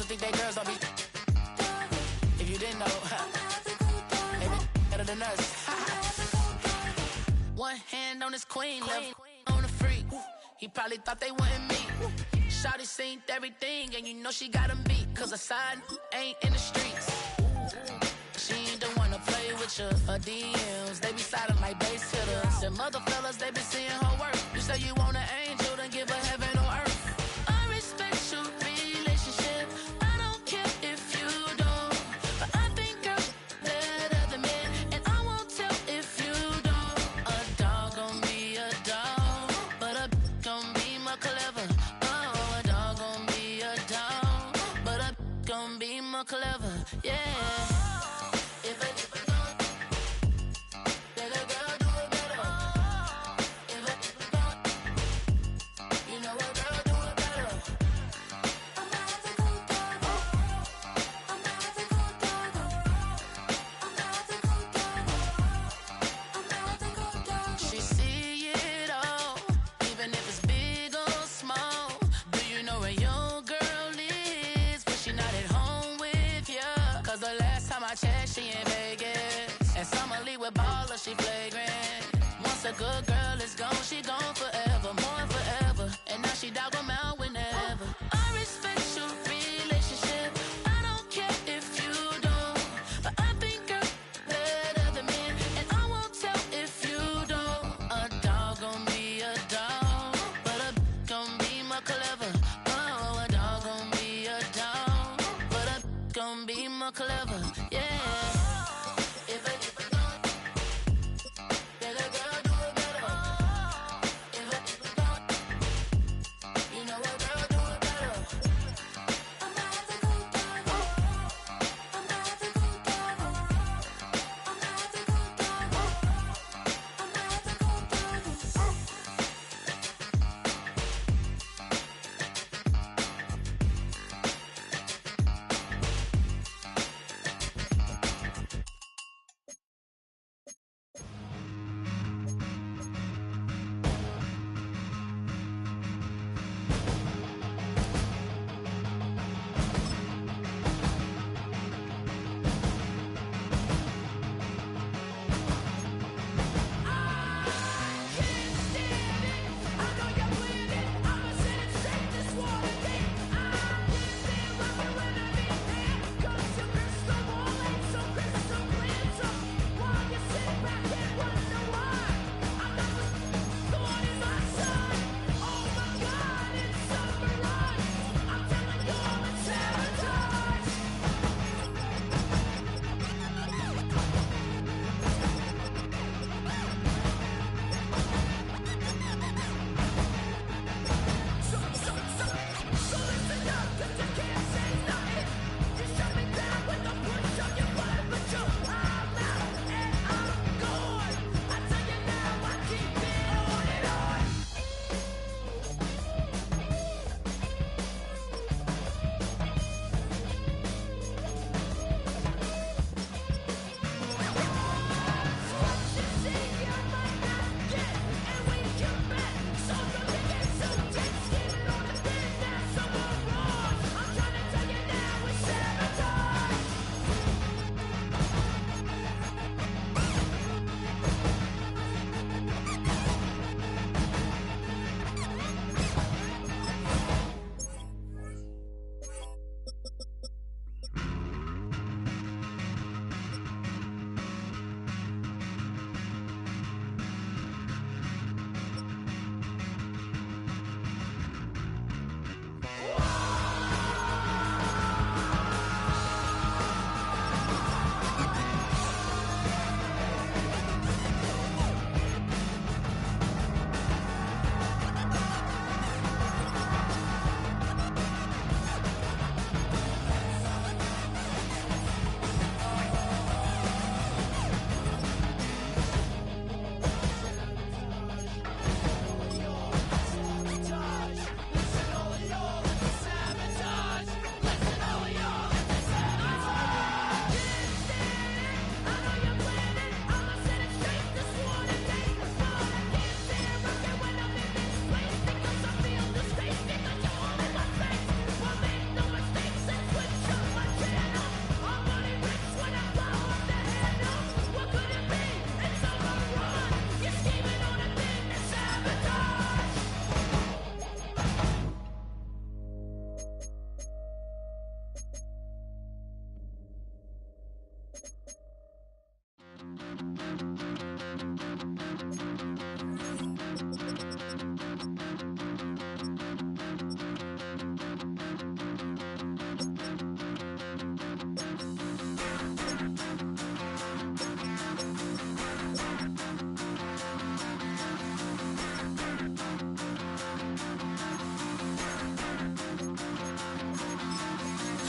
Think they girls don't be. If you didn't know, maybe better than us. One hand on his queen, left on the freak. He probably thought they wanted me. Shawty seen everything, and you know she got him beat. Cause her side ain't in the streets. She ain't the one to play with you. Her DMs, they be sliding like base hitters. And mother fellas, they be seeing her work. You say you want an angel, then give her heaven on earth. I respect your relationship. I don't care if you don't. But I think you're better than men. And I won't tell if you don't. A dog gon' be a dog, but a gon' be more clever. Oh, a dog gon' be a dog, but a gon' be more clever. Yeah. She in Vegas, and Summer Lee with baller, she flagrant. Once a good girl is gone, she gone forever, more forever. And now she dog 'em out whenever. I respect your relationship. I don't care if you don't, but I think you're better than me, and I won't tell if you don't. A dog gon' be a dog, but a gon' be more clever. Oh, a dog gon' be a dog, but a gon' be more clever. Yeah. If a girl do it better, if a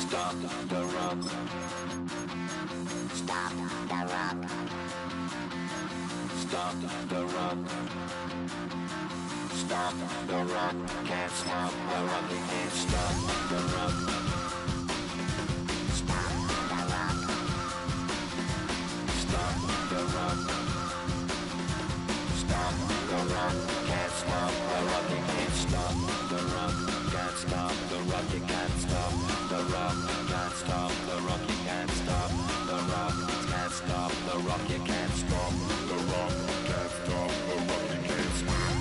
Stop the rock. Stop the rock. Stop the rock. Stop the rock. Can't stop the rock. You can't stop the rock. Stop the rock. Stop the rock. Stop the rock. Can't stop the rock. You can't stop the rock. Can't stop the rock. You can't stop the rock. Can't stop the rock. You can't stop the rock. Can't stop the rock. You can't stop the rock. Can't stop the rock. You can't stop.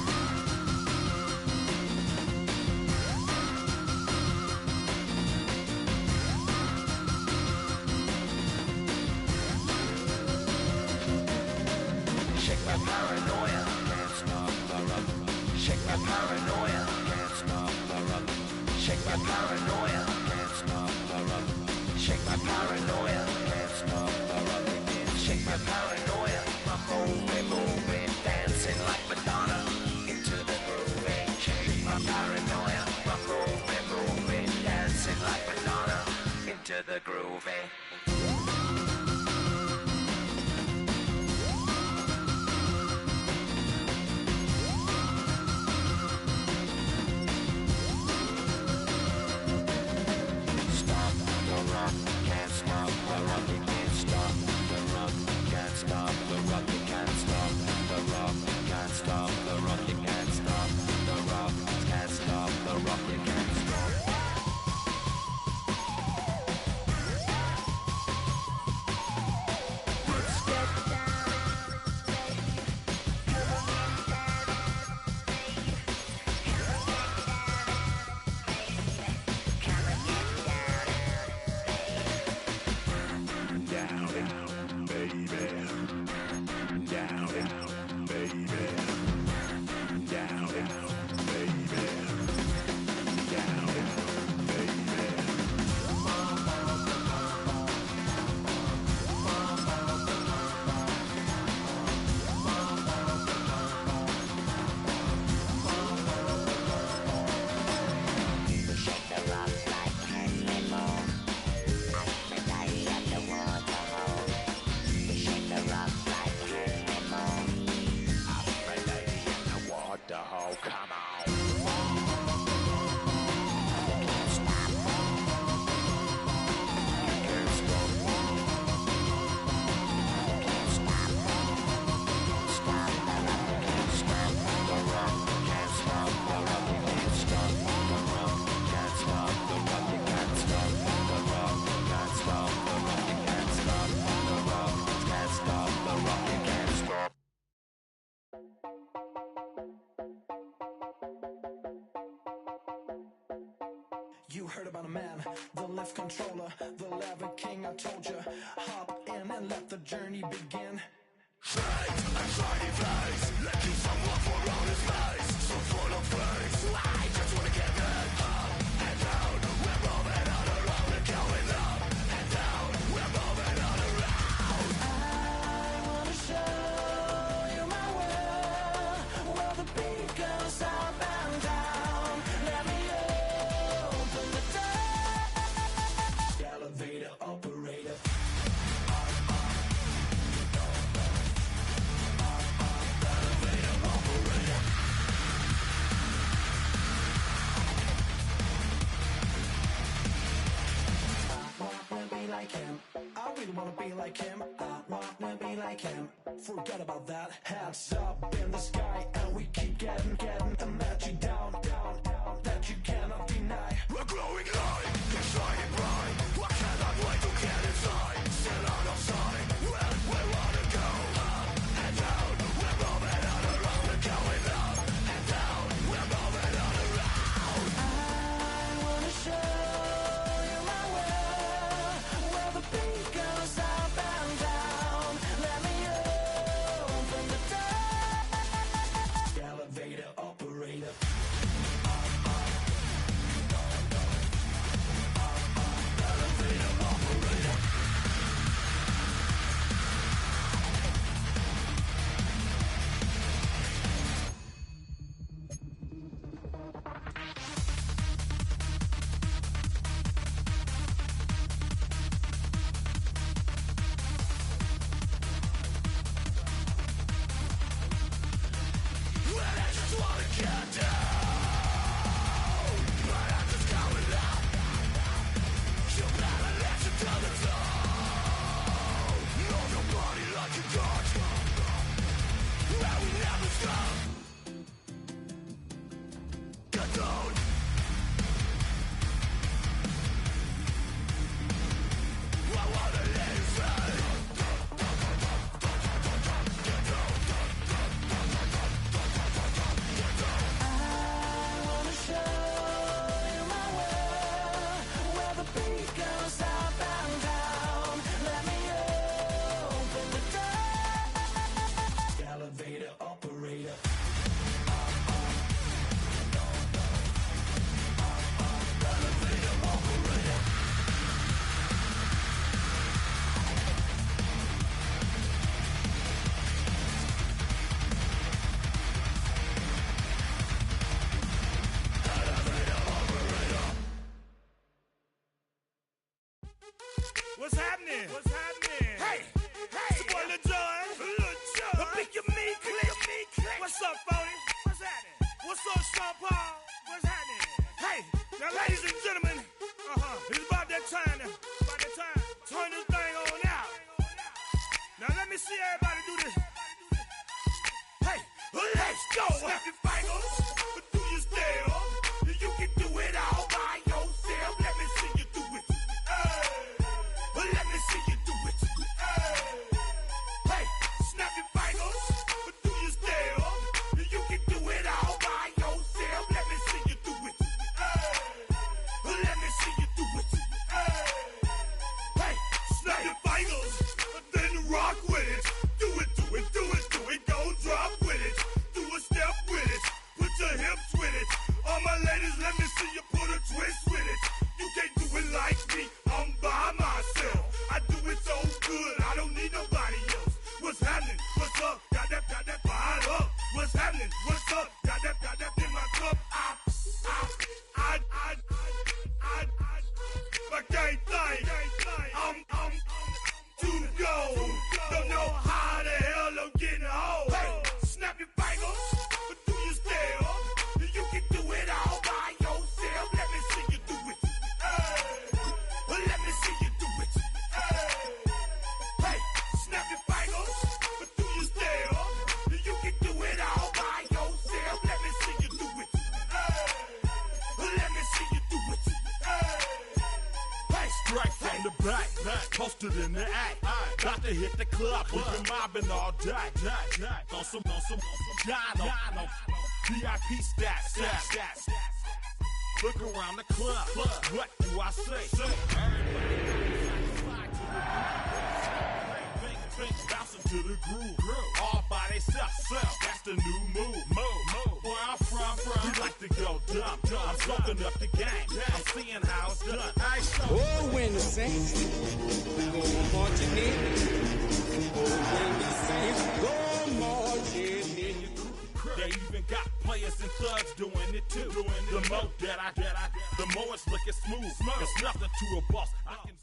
Shake my paranoia. Can't stop the rock. Shake my paranoia. Can't stop the rock. Shake my paranoia. Can't stop the rock. Shake my paranoia. Can't stop the rock. Shake my paranoia. My moving, dancing like Madonna into the groove. Shake my paranoia. My moving, dancing like Madonna into the groove. Can't stop the rock, you can't stop the rock. Can't stop the rock, you can't stop the rock. Can't stop the rock, you can't stop the rock. Can't stop the rock, you can't stop. Let's get down, baby. Come on, get down, baby. Come on, You heard about a man, the lift controller, the lever king. I told you, hop in and let the journey begin. Fate, a shiny face, like you someone for all his face. So full of praise, I just wanna get that up and down. We're moving on around and going up and down. We're moving on around. I wanna show you my world, where the beat goes up and down. Let me open the door. Elevator operator. Like him, I really wanna be like him. I wanna be like him. Forget about that. Hats up in the sky, and we keep getting, and let you down, that you cannot deny. We're glowing light, keep shining bright. I cannot wait to get inside. Still out of sight, when we wanna go up and down. We're moving on around and going up and down. We're moving on around. I wanna show you my world, where the beat goes up and down. Let me open the door. What's happening? What's happening? Hey, it's your boy Lil Jon. Lil Jon. Pick your meat click. What's up, Phony? What's happening? What's up, Sean Paul? What's happening? Hey, now, ladies and gentlemen, it's about that time. Turn this thing on out. Now let me see everybody do this. Hey, let's go. Snap your fingers, but do you still? You can do it all by yourself. Let me see you do it. Let me see you do it. Hey, snap your fingers, but do you still? You can do it all by yourself. Let me see you do it. Let me see you do it. Hey, snap your fingers, then rock with it. Do it, do it, do it, do it. Go drop with it. Do a step with it. Put your hips with it. All my ladies, let me see you put a twist with it. You can't do it like me. I'm by myself. I do it so good. I don't need nobody else. What's happening? What's up? Got that fired up. What's happening? What's up? Got that in my cup. I can't think. I'm too go. Don't know how the hell I'm getting home. Hey, snap your fingers, but do you still? You can do it all by yourself. Let me see you do it. Let me see you do it. Hey, snap your fingers, but do you still? You can do it all by yourself. Let me see you do it. Let me see you do it. Hey, Straight from the back, posted in the act. Got to hit the club, we've been mobbing all day. On some Dino, VIP stats. Look around the club, what do I say? Bouncing to the groove, all by themselves. That's the new move. Where I'm from, we like to go dumb. I'm soaking up the game. I'm seeing how it's done. Oh, when the Saints go marching in. Oh, when the Saints go marching in. They even got players and thugs doing it too. The more that I the more it's looking smooth. It's nothing to a boss. I can.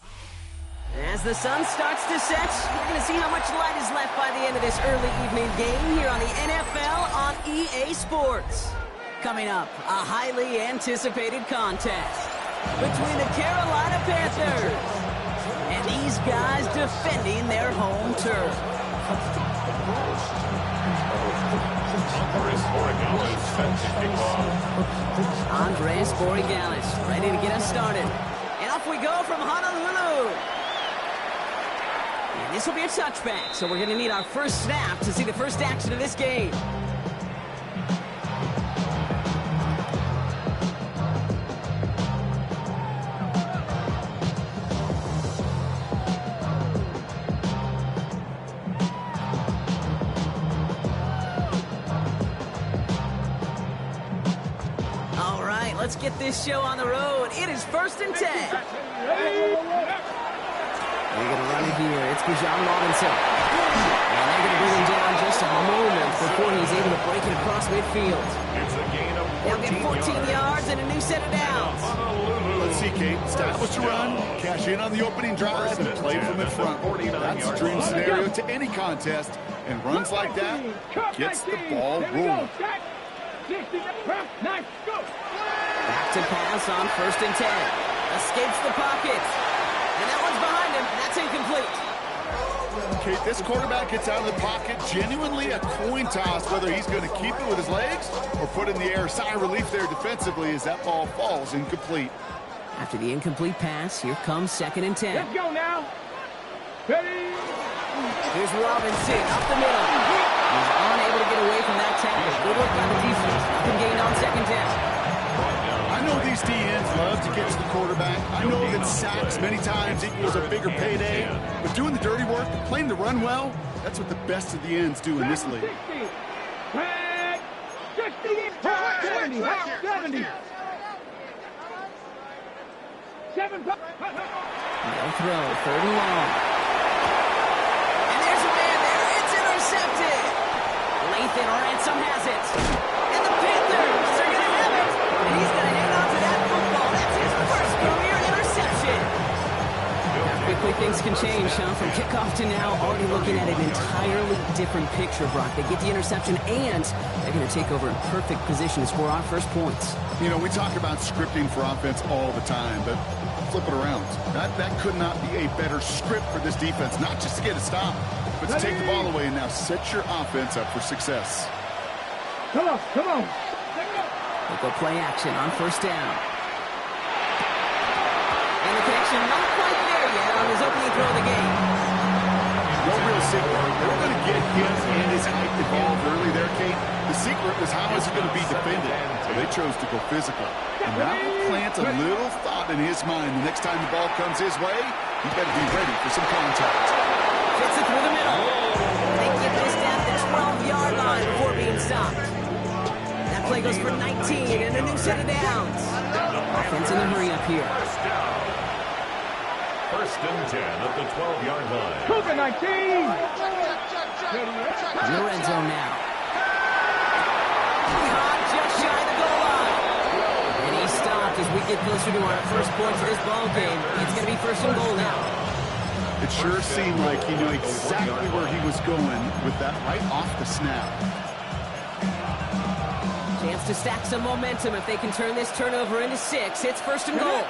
As the sun starts to set, we're going to see how much light is left by the end of this early evening game here on the NFL on EA Sports. Coming up, a highly anticipated contest between the Carolina Panthers and these guys defending their home turf. Andres Borregalis ready to get us started. And off we go from Honolulu. And this will be a touchback, so we're going to need our first snap to see the first action of this game. All right, let's get this show on the road. It is 1st and 10. They're going to run it here. It's Bijan Robinson. And they're going to bring him down just a moment before he's able to break it across midfield. It's a gain of 14 They'll get 14 yards and a new set of downs. Let's see, Kate. Establish a run, cash in on the opening drive, and play from in front. That's a dream scenario to any contest, and runs like that gets the ball rolling. Back to pass on 1st and 10. Escapes the pocket. And that one's behind him. That's incomplete. Okay, this quarterback gets out of the pocket, genuinely a coin toss, whether he's going to keep it with his legs or put it in the air. Sigh of relief there defensively as that ball falls incomplete. After the incomplete pass, here comes 2nd and 10. Let's go now. Ready? Here's Robinson up the middle. He's unable to get away from that tackle. Good work by the defense. Nothing gained on 2nd down. I know these DNs love to get to the quarterback. I know that sacks many times equals a bigger payday. But doing the dirty work, playing to run well, that's what the best of the ends do in this league. 60. 70. 70. 7. No throw, 3rd and long. And there's a man there. It's intercepted. Lathan Ransom has it. And the Panthers are going to have it. And he's going to hang on to that football. That's his first career interception. How quickly things can change, huh? From kickoff to now, already looking at an entirely different picture, Brock. They get the interception, and they're going to take over in perfect position to score our first points. You know, we talk about scripting for offense all the time, but flip it around. That could not be a better script for this defense, not just to get a stop, but to take the ball away and now set your offense up for success. Come on, come on. They'll go play action on 1st down. And the connection not quite there yet on his opening throw of the game. No real secret. They were going to get him and his height involved early there, Kate. The secret was how is he going to be defended. So they chose to go physical. And that will plant a little thought in his mind. The next time the ball comes his way, he better be ready for some contact. Fits it through the middle. They get this down to the 12-yard line before being stopped. That play goes for 19 and a new set of downs. Offense in the hurry up here. First and 10 at the 12-yard line. Cougar 19. In the red zone now. Caught just shy of the goal line. And he stopped as we get closer to our first points of this ball game. It's going to be 1st and goal now. It sure seemed like he knew exactly where he was going with that right off the snap. Chance to stack some momentum if they can turn this turnover into 6. It's 1st and goal.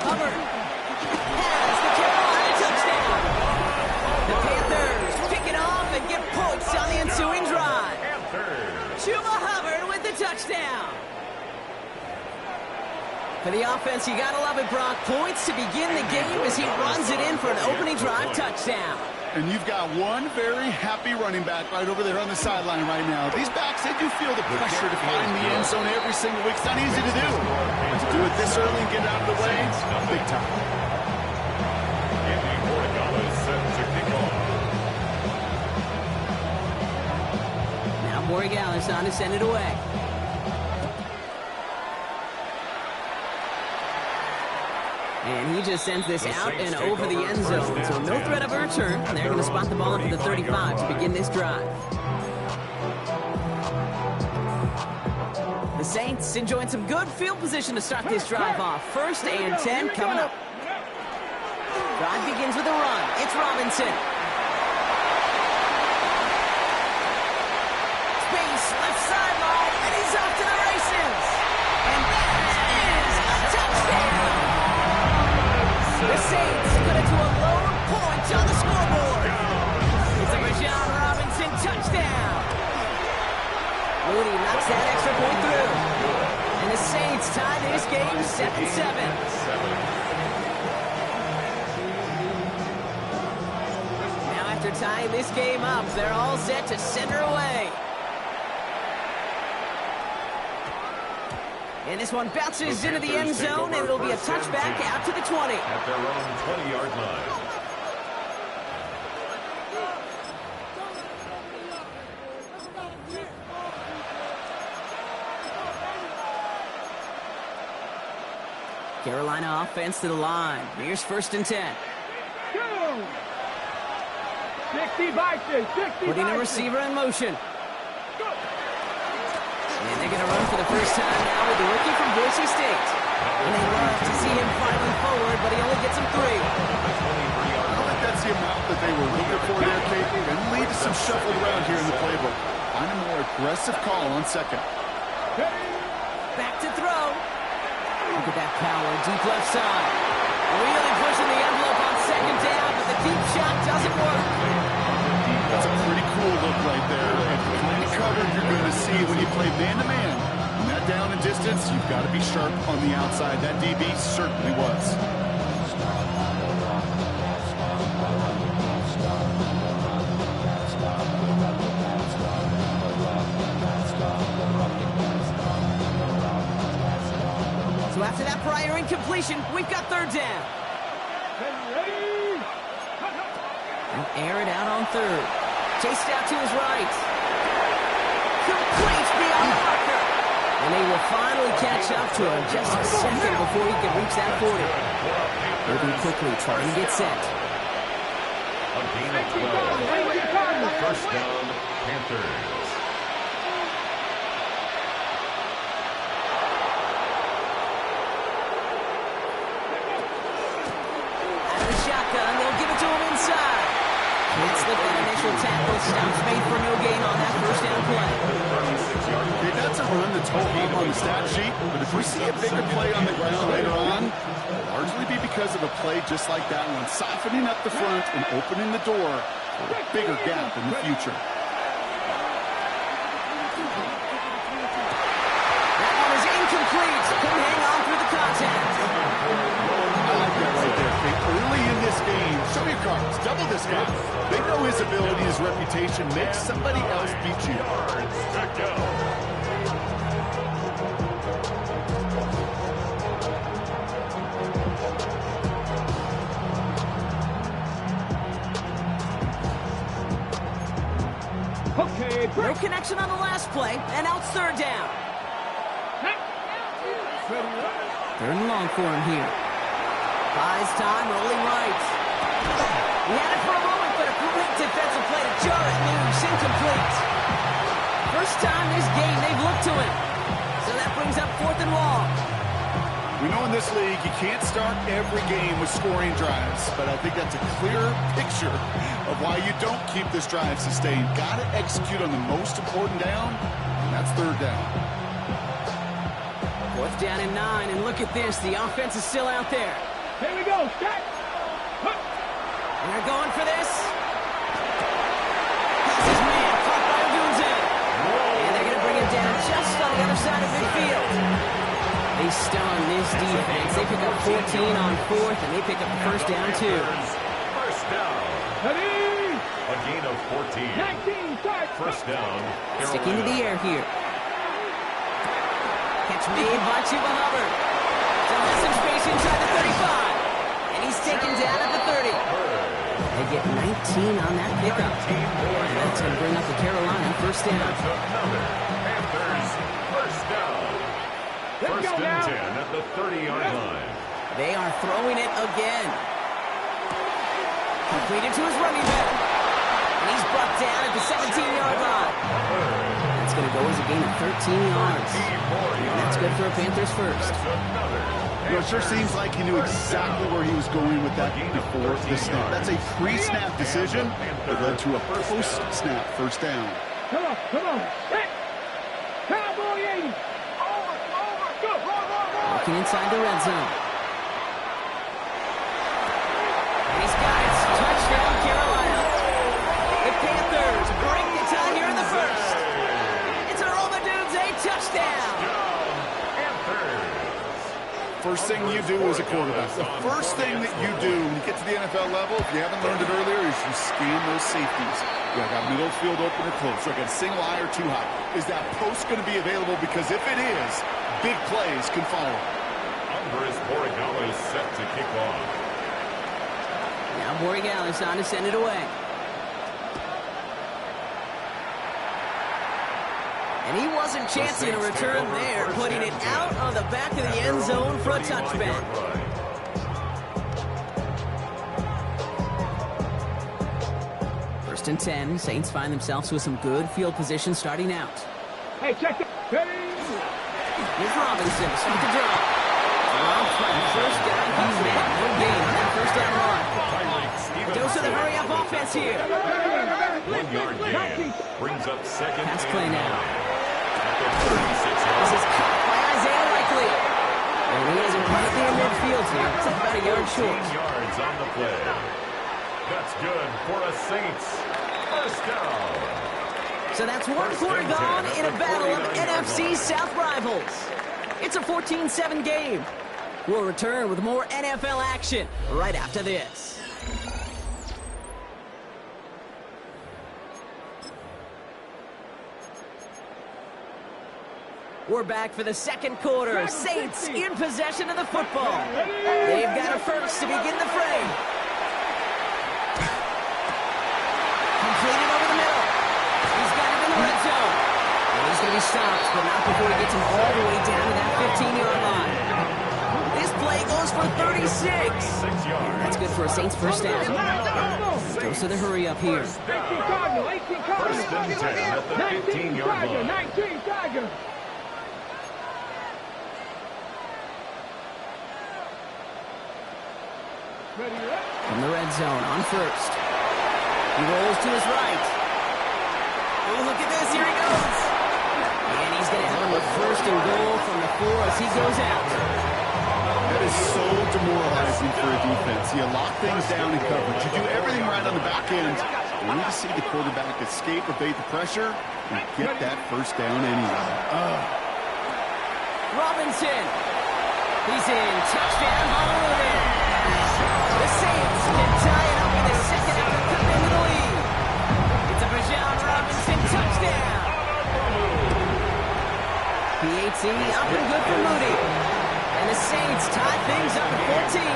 Hubbard has the Carolina touchdown. The Panthers pick it off and get points on the ensuing drive. Chuba Hubbard with the touchdown. For the offense, you gotta love it, Brock. Points to begin the game as he runs it in for an opening drive touchdown. And you've got one very happy running back right over there on the sideline right now. These backs, they do feel the pressure to find the end zone every single week. It's not easy to do. But to do it this early and get it out of the way, big time. Now Borregales on to send it away. And he just sends this out and over the end zone. So no threat of a return. They're going to spot the ball up to the 35 to begin this drive. The Saints enjoying some good field position to start this drive off. 1st and 10 coming up. Drive begins with a run. It's Robinson. Space, left sideline, and he's off to the races. And that is a touchdown. The Saints put it to a lone point on the scoreboard. It's a Rajon Robinson touchdown. Mooney knocks that extra point through. And the Saints tie this game 7-7. Now after tying this game up, they're all set to send her away. And this one bounces into the end zone, and it'll be a touchback out to the 20. At their own 20-yard line. Carolina offense to the line. Here's 1st and 10. 60 Vikings. 60 Putting a receiver in motion. And they're going to run for the first time now with the rookie from Boise State. And they love to see him fighting forward, but he only gets him 3. I don't think that's the amount that they were looking for there, Kate. And lead to some shuffling around here in the playbook. Find a more aggressive call on 2nd. Back to throw. Look at that power, deep left side. Really pushing the envelope on 2nd down. deep shot doesn't work. That's a pretty cool look right there. And the kind of cover you're going to see when you play man-to-man. And that down and distance, you've got to be sharp on the outside. That DB certainly was. So after that prior incompletion, we've got third down. He'll air it out on third. Chased out to his right. Complete beyond the marker. And they will finally catch up to him just a second before he can reach that 40. Moving quickly, trying to get set. A gain of 12. First down, Panthers. Out of the shotgun, they'll give it to him inside. Can't slip that initial tackle. Stops made for no gain on that first down play. Okay, that's a run that's home on the stat sheet, but if we see a bigger play on the ground later on, it'll largely be because of a play just like that one, softening up the front and opening the door for a bigger gap in the future. That one is incomplete. Couldn't hang on through the contact. I like that right there, Kate. Early in this game, show your cards, double this guy. They know his ability, his reputation makes somebody else beat you. Okay, No connection on the last play, and now it's third down. Third and long for him here. Buys time, rolling right. He had it for a moment, but a great defensive play to jar it loose, incomplete. First time this game they've looked to him. So that brings up fourth and long. We know in this league you can't start every game with scoring drives, but I think that's a clear picture of why you don't keep this drive sustained. Got to execute on the most important down, and that's third down. Fourth down and 9, and look at this. The offense is still out there. Here we go. Set. And they're going for this. This is man caught by Odunze. And they're going to bring him down just on the other side of midfield. They stun this defense. They pick up 14 on fourth, and they pick up the first down, too. First down. Ready. A gain of 14. 19, start. First down, Sticking to the air here. Catch made by Chuba Hubbard. To have some space inside the 35. And he's taken down at the 30. They get 19 on that pickup. And that's going to bring up the Carolina first down. Panthers, first down. First and 10 at the 30-yard line. They are throwing it again. Completed to his running back. And he's brought down at the 17-yard line. That's going to go as a gain of 13 yards. And that's good for a Panthers first. You know, it sure seems like he knew exactly where he was going with that before the snap. That's a pre-snap decision that led to a post-snap first down. Come on, come on. Set. Cowboy 80. Over, go. Looking inside the red zone. And he's got it. Touchdown, Carolina. The Panthers break the tie here in the first. It's a Roma Dudes, a touchdown. First thing you do as a quarterback, the first thing that you do when you get to the NFL level, if you haven't learned it earlier, is you scan those safeties. I got middle field open or close. So I got single high or too high. Is that post going to be available? Because if it is, big plays can follow. Andres Borregales is set to kick off. Now Borregales on to send it away. And he wasn't chancing a return there, putting it out on the back of the end zone for a touchback. First and 10, Saints find themselves with some good field position starting out. Hey, check it. Ready. Here's Robinson, start to drop. First down, he's made no gain on that first down line. Dose of the hurry-up offense here. 1 yard gain brings up second. Pass play now. This is caught by Isaiah Likely. And he has it right there in midfield here. It's about a yard short. 15 yards on the play. That's good for a Saints first down. So that's one quarter gone in a battle of NFC South rivals. It's a 14-7 game. We'll return with more NFL action right after this. We're back for the second quarter. Saints in possession of the football. They've got a first to begin the frame. Completed over the middle. He's got it in the red zone. And he's going to be stopped, but not before he gets him all the way down to that 15-yard line. This play goes for 36. That's good for a Saints first down. Goes to the hurry up here. 18 Cardinal, 18 Cardinal. First and 10 at the 15-yard line. 19 Tiger. From the red zone on first. He rolls to his right. Oh, look at this. Here he goes. And he's going to have him with first and goal from the 4 as he goes out. That is so demoralizing for a defense. You lock things down in coverage. You do everything right on the back end. You need to see the quarterback escape, evade the pressure, and get that first down anyway. Robinson. He's in. Touchdown, Honolulu. The Saints can tie it up in the second after cutting into the lead. It's a Bijan Robinson touchdown. PAT up and good for Moody. And the Saints tie things up at 14.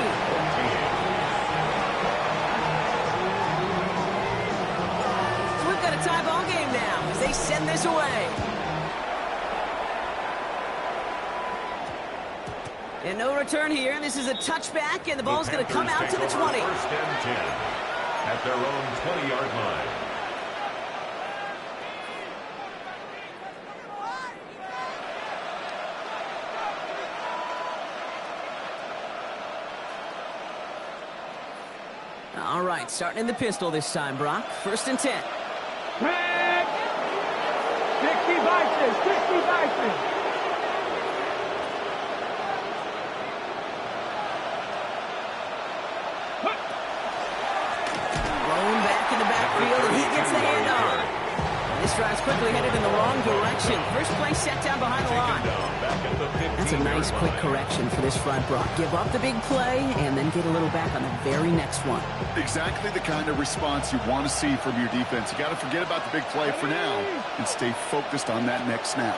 So we've got a tie ball game now as they send this away. And no return here. This is a touchback, and the ball's going to come out to the 20. First and 10 at their own 20-yard line. All right, starting in the pistol this time, Brock. First and 10. 60 Bison, 60 Bison. And he gets the handoff. This drive's quickly headed in the wrong direction. First play set down behind the line. That's a nice quick correction for this front, Brock. Give up the big play and then get a little back on the very next one. Exactly the kind of response you want to see from your defense. You got to forget about the big play for now and stay focused on that next snap.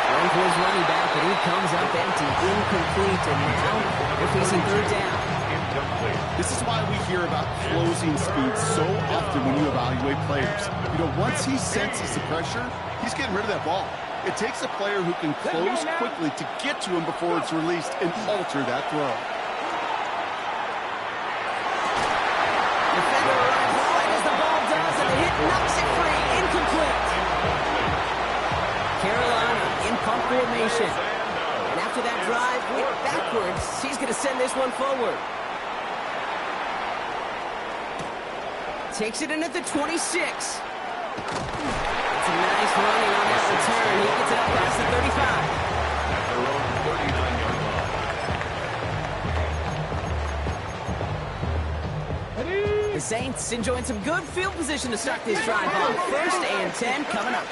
Going for his running back, but he comes up empty, incomplete, and now they're facing third down. This is why we hear about closing speed so often when you evaluate players. You know, once he senses the pressure, he's getting rid of that ball. It takes a player who can close quickly to get to him before it's released and alter that throw. Defender arrives right as the ball does, and the hit knocks it free. Incomplete. Carolina in pump formation. And after that drive went backwards, he's going to send this one forward. Takes it in at the 26. It's a nice running on that return. He gets it up past the 35. The Saints enjoying some good field position to start this drive off. First and 10 coming up.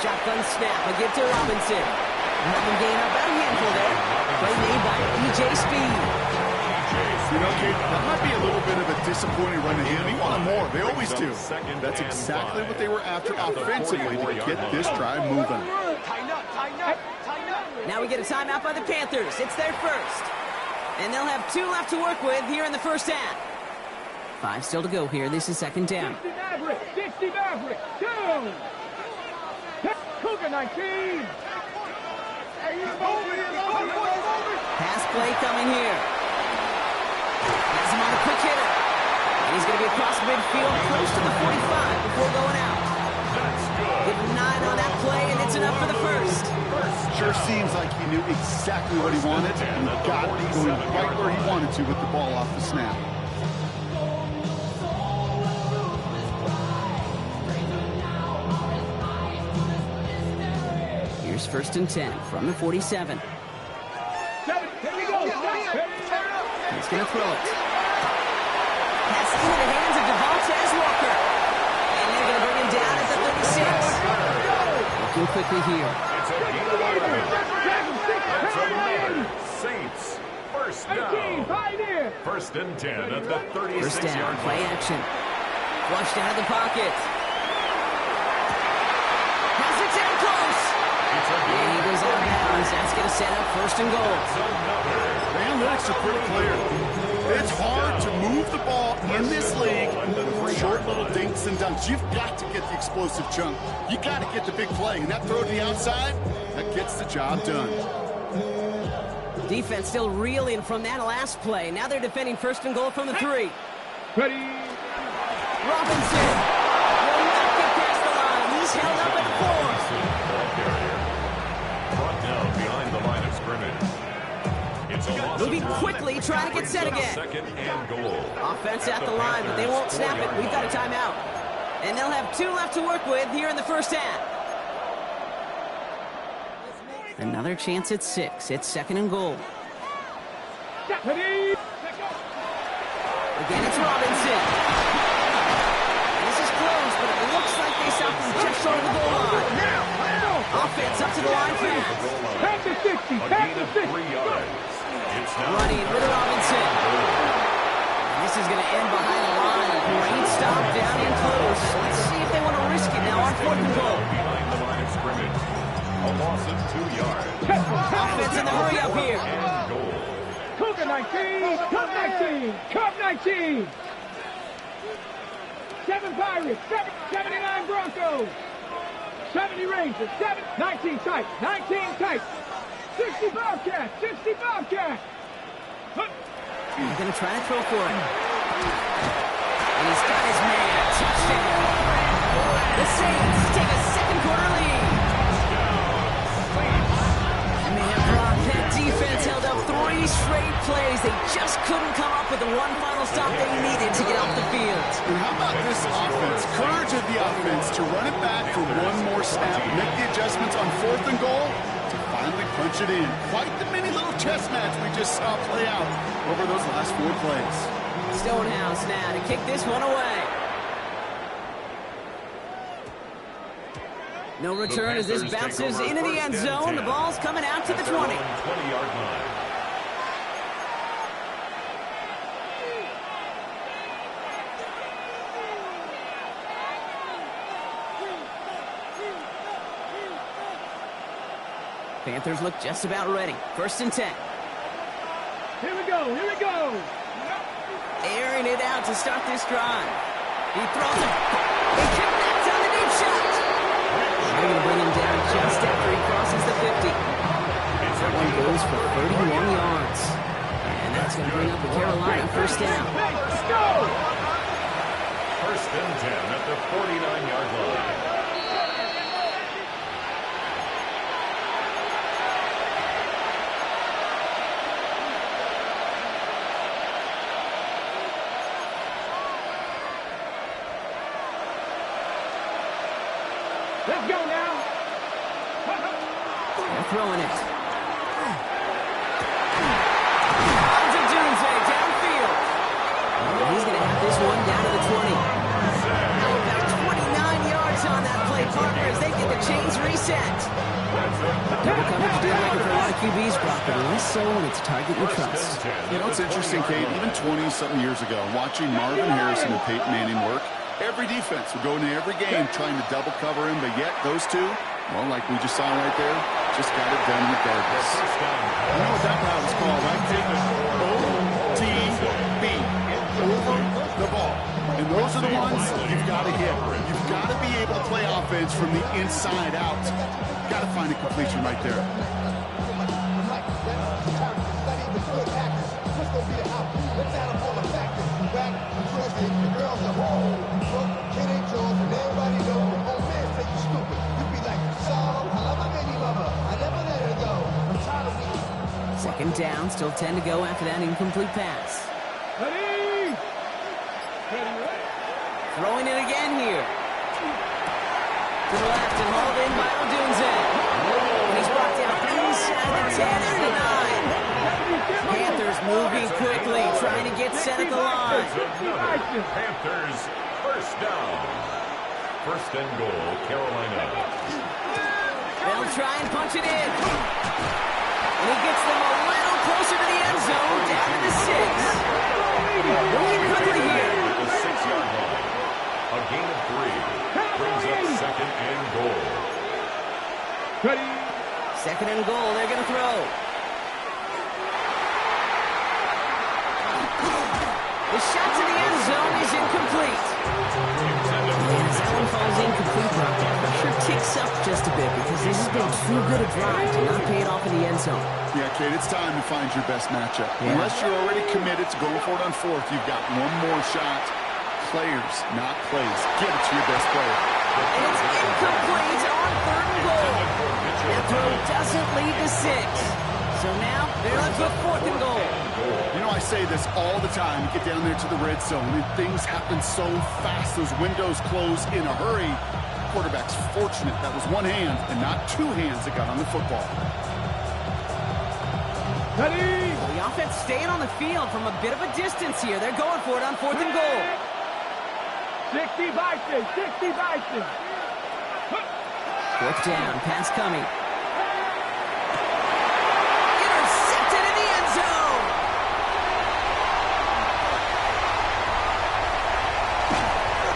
Shotgun snap. A give to Robinson. Nothing gain up about a handful there. Play made by E.J. Speed. You know, Kate, that might be a little bit of a disappointing run ahead. He wanted more. They always do. That's exactly what they were after offensively to get this drive moving. Now we get a timeout by the Panthers. It's their first. And they'll have 2 left to work with here in the first half. 5 still to go here. This is second down. 60 Maverick, 60 Maverick, 2. Cougar 19. Pass play coming here. Has him on a quick hitter. And he's going to be across midfield close to the 45 before going out. Give him 9 on that play, and it's enough for the first. Sure seems like he knew exactly what he wanted, and he got it going right where he wanted to with the ball off the snap. Here's first and 10 from the 47. 7, going to throw it. Pass into the hands of Devontae Walker. And they're going to bring him down at the 36. Looking quickly here. It's a gain of 11. That's another Saints first down. First and 10 at the 36-yard First down, line. play action. Flushed out of the pocket. Has it down close. And he goes out of bounds. That's going to set up first and goal. The analytics are pretty clear. It's hard to move the ball in this league with short little dinks and dunks. You've got to get the explosive chunk. You got to get the big play. And that throw to the outside, that gets the job done. Defense still reeling from that last play. Now they're defending first and goal from the 3. Ready. Robinson will not get past the line. He's held up at 4. Brought down behind the line of scrimmage. It's a loss Moving of 1. quickly, trying to get set again. Second and goal. Offense at the line, but they won't snap it. We've got a timeout. And they'll have 2 left to work with here in the first half. Another chance at 6. It's second and goal. Ready. Again, it's Robinson. This is close, but it looks like they stopped him just short of the goal line. Offense up to the line fast. Pass to 60. A Pass gain to of 60. 3 yards. It's now Running with Robinson. And this is going to end behind the line. Great stop down in close. Let's see if they want to risk it now on fourth and goal. behind the line of scrimmage. A loss of 2 yards. Offense in the hurry up here. And goal. Cougar 19. Cub 19. Cub 19. 7 Pirates. 79 Broncos. 70 Rangers. 19 tight. 19 tight. 60 Bobcats. 60 Bobcats. He's going to try to throw for it. And he's got his man. Touchdown. The Saints take a second quarter lead. And they have brought that defense held up 3 straight plays. They just couldn't come up with the one final stop they needed to get off the field. And how about this offense? Courage of the offense to run it back for one more snap, make the adjustments on fourth and goal to finally punch it in. Quite the mini little chess match we just saw play out over those last 4 plays. Stonehouse now to kick this one away. No return as this bounces into the end zone. The ball's coming out to the 20. 20-yard line. Panthers look just about ready. First and 10. Here we go. Here we go. Airing it out to start this drive. He throws it. He connects on the deep shot. They're going to bring him down just after he crosses the 50. That one goes for 31 yards. And that's going to bring up the Carolina first down. Let's go. First and 10 at the 49-yard line. Let's go now. They're throwing it. Onto Doomsday downfield. And he's going to have this one down to the 20. Now about 29 yards on that play, partner, as they get the chains reset. Double coverage deal maker for a lot of QBs, Brock, but less so when it's a target you trust. You know, it's interesting, Kate, even 20-something years ago, watching Marvin Harrison and Peyton Manning work, every defense would go into every game trying to double cover him, but yet those two, well, like we just saw right there, just got it done regardless. You know what that route is called, right? OTB. Over the ball. And those are the ones you've got to hit. You've got to be able to play offense from the inside out. Got to find a completion right there. Second down, still 10 to go after that incomplete pass. Ready. Throwing it again here. To the left and hauled in by Odunze. And he's brought down inside the 10 at the 9. Panthers moving quickly, trying to get set at the line. Panthers first down. First and goal, Carolina. They'll try and punch it in. And he gets them a little closer to the end zone, down to the 6. Moving quickly here. The 6-yard line. A gain of 3. Brings up second and goal. Second and goal, they're going to throw. The shot to the end zone is incomplete. As that one falls incomplete, Brock, that pressure ticks up just a bit because this has been too good a drive to not pay it off in the end zone. Yeah, Kate, it's time to find your best matchup. Yeah. Unless you're already committed to going for it on fourth, you've got one more shot. Players, not plays. Give it to your best player. And it's incomplete on third and goal. That throw doesn't lead to 6. So now they're left with fourth and goal. You know, I say this all the time. You get down there to the red zone, and things happen so fast. Those windows close in a hurry. Quarterback's fortunate that was one hand and not two hands that got on the football. The offense staying on the field from a bit of a distance here. They're going for it on fourth and goal. 60 Vikings, 60 Vikings. Fourth down, pass coming. Intercepted in the end zone.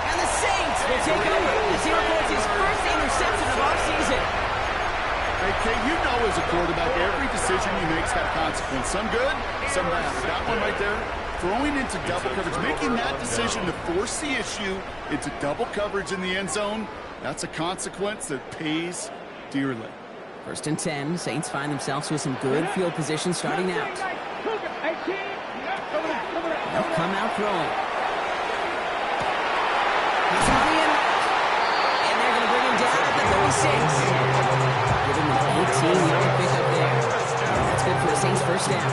And the Saints will take over. As he records his first interception of our season. Hey, Kate, you know as a quarterback, every decision he makes got a consequence. Some good, some bad. That one right there, throwing into double coverage, making that decision to force the issue into double coverage in the end zone, that's a consequence that pays dearly. First and 10, Saints find themselves with some good field position starting out. They'll come out throwing. He's running in, and they're going to bring him down at the 36. Give him an 18-yard pickup there. That's good for the Saints' first down.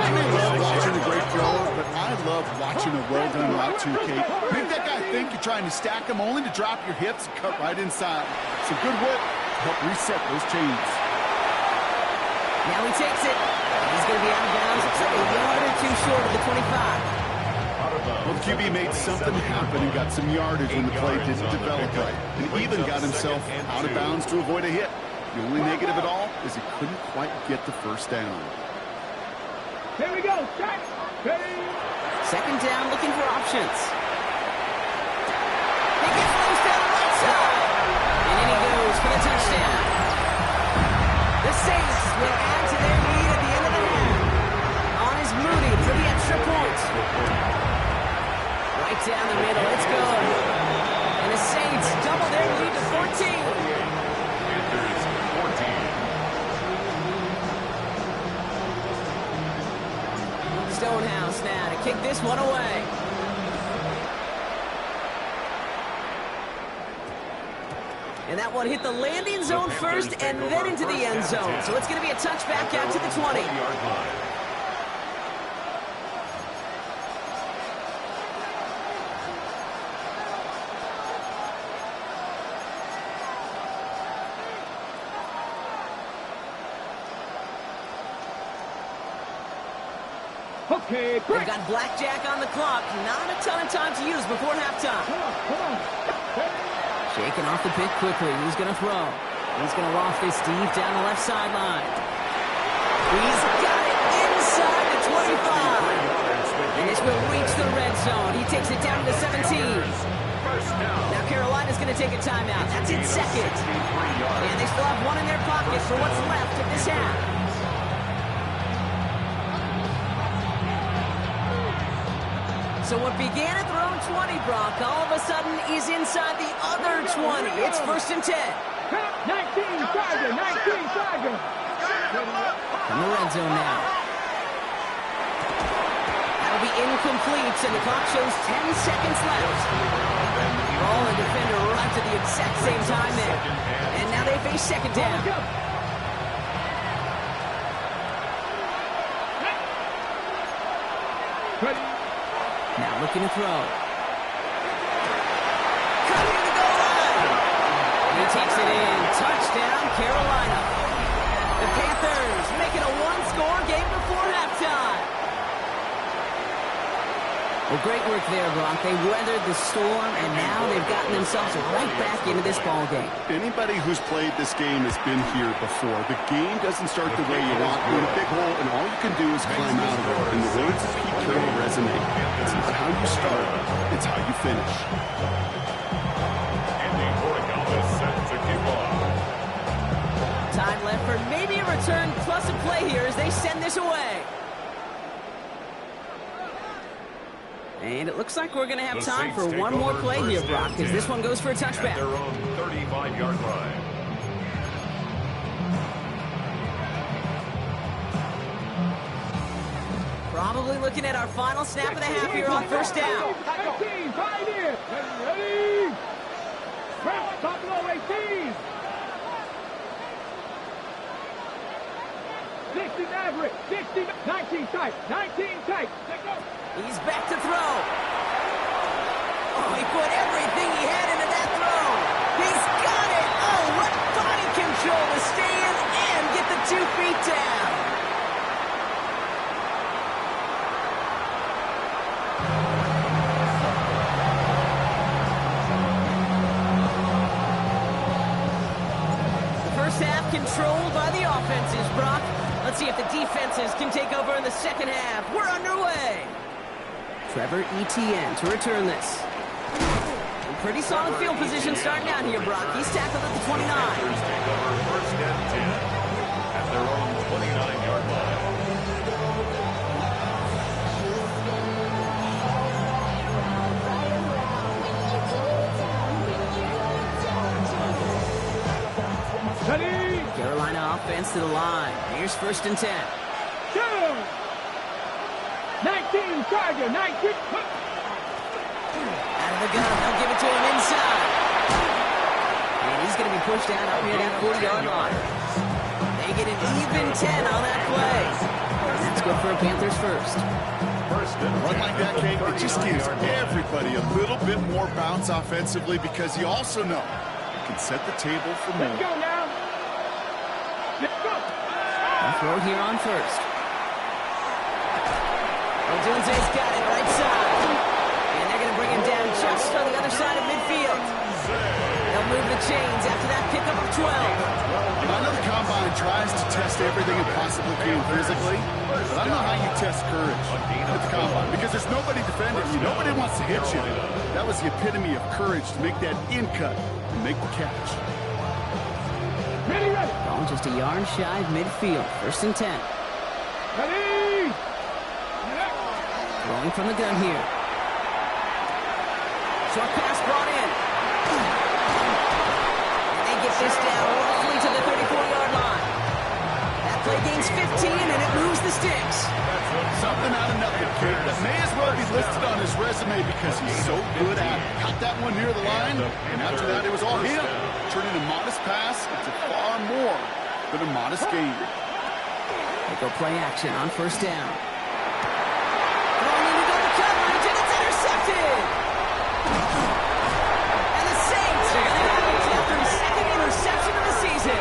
I may love watching a great thrower, but I love watching a well-done route too, Kate. Make that guy think you're trying to stack him only to drop your hips and cut right inside. Some good work to help reset those chains. Now he takes it. He's going to be out of bounds. It's a yard or two short of the 25. Well, the QB made something happen and got some yardage when the play didn't develop right. And even got himself out of bounds to avoid a hit. The only negative at all is he couldn't quite get the first down. Here we go. Check. Second down, looking for options. He gets loose down the right side. And in he goes for the touchdown. The Saints will add to their lead at the end of the half. On is Moody for the extra point. Right down the middle. It's good. And the Saints double their lead to 14. Stonehouse now to kick this one away. And that one hit the landing zone first and then into the end zone. So it's going to be a touchback out to the 20. Okay, They've got blackjack on the clock. Not a ton of time to use before halftime. Come on. Shaking off the pick quickly. He's going to throw. He's going to loft this deep down the left sideline. He's got it inside the 25. And this will reach the red zone. He takes it down to the 17. Now Carolina's going to take a timeout. That's in second. And they still have one in their pocket for what's left of this half. So what began at their own 20, Brock, all of a sudden is inside the other 20. It's first and 10. 19 Tiger, 19 Tiger. From the red zone now. That'll be incomplete, and the clock shows 10 seconds left. Ball and defender arrived at the exact same time there. And now they face second down. Now looking to throw. Cutting the goal line. He takes it in. Touchdown, Carolina. The Panthers make it a one-score Well, great work there, Brock. They weathered the storm, and now they've gotten themselves right back into this ball game. Anybody who's played this game has been here before. The game doesn't start the way you want. You're in a big hole, and all you can do is climb out of it. In the words of Pete Carroll resonate, it's not how you start, it's how you finish. And the workout is set to kick off. Time left for maybe a return plus a play here as they send this away. And it looks like we're going to have time for one more play here, Brock, because this one goes for a touchback. At their own 35-yard line. Probably looking at our final snap of the half here on first down. 18, tied in. Ready? Press, top low, 18. 60 average, 60, 19 tight, 19 tight. He's back to throw. Oh, he put everything he had into that throw. He's got it. Oh, what body control to stay in and get the 2 feet down. The first half controlled by the offenses, Brock. Let's see if the defenses can take over in the second half. We're underway. Trevor Etienne to return this. Pretty solid field position starting out here, Brock. He's tackled at the 29. Panthers take over first and 10 at their own 29-yard line. Carolina offense to the line. Here's first and 10. 19, Charger, 19. Out of the gun, they'll give it to him inside. And he's going to be pushed out up near that 40-yard line. They get an even 10 on that play. And that's good for a Panthers first. A run like that, Kate, it just gives everybody a little bit more bounce offensively because you also know you can set the table for more. Let's go now. Let's go. A throw here on first. Odunze's got it right side. And they're going to bring him down just on the other side of midfield. They'll move the chains after that pickup of 12. I know the Combine tries to test everything it possibly can physically, but I don't know how you test courage at the Combine because there's nobody defending you. Nobody wants to hit you. That was the epitome of courage to make that in cut and make the catch. Ready, ready. Ball just a yard shy of midfield. First and 10. Ready. Throwing from the gun here. Short pass brought in. And they get this down roughly to the 34-yard line. That play gains 15, and it moves the sticks. Something out of nothing, kid. That may as well be listed on his resume because he's so good at it. Caught that one near the line, and after that, it was all him. Turning a modest pass into far more than a modest gain. They go play action on first down. Throwing into double coverage, and it's intercepted. And the Saints are going to have a Panthers' second interception of the season.